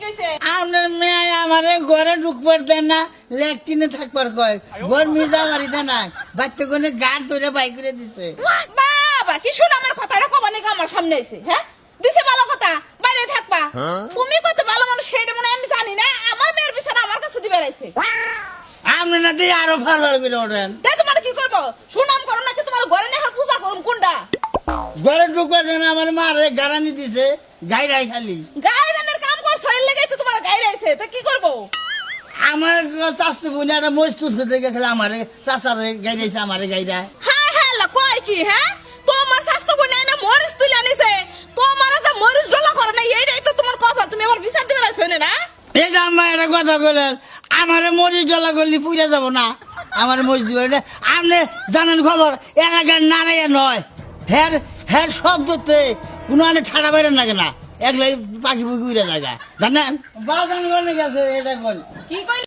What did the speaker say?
আপনার মেয়ে আমারে ঘরে ঢুকবার দেন না, ল্যাট্রিনে থাকবার কয়, ঘর মিজা মারিতে না, বাচ্চা কোনে গাড় ধরে বাই করে দিছে। বাবা কি শুন আমার কথাটা কবানি আমার সামনে এসে, হ্যাঁ দিছে ভালো কথা, বাইরে থাকবা। তুমি কত ভালো মানুষ সেটা মনে আমি জানি না, আমার মেয়ের বিচার আমার কাছে দিবে রাইছে। আপনি না দিয়ে আরো ফারবার করে ওঠেন। তাই তোমার কি করবো, সুনাম করো নাকি তোমার ঘরে নেহার পূজা করুন কোনটা? ঘরে ঢুকবার দেন আমার মারে গারানি দিছে, গাইরাই খালি। গায়ের কাম করছো এর লেগেই তো তোমার গায়ে রাইছে, তা কি করবো? আমার চাষতে বোনে একটা মজ তুলছে দেখে খেলে আমারে চাষারে গাইরাইছে, আমারে গাইরা। হ্যাঁ হ্যাঁ কয় কি, হ্যাঁ তোমার স্বাস্থ্য বই নাই না মরিচ তুলে আনিছে, তোমার যে মরিচ ডলা করে না এইটাই তো তোমার কপাল, তুমি আমার বিচার দিবে রাইছো না? এই যে আম্মা একটা কথা বলেন, আমারে মরিচ জ্বলা করলে পুড়ে যাব না, আমার মরিচ দিবে। আপনি জানেন খবর, এলাকার নারাইয়া নয়, হ্যার হ্যার শব্দতে কোনো আনে ঠাড়া বাইরে লাগে না, একলাই পাখি পুকি উড়ে জায়গা জানেন। বাজান করে গেছে এটা কোন কি কই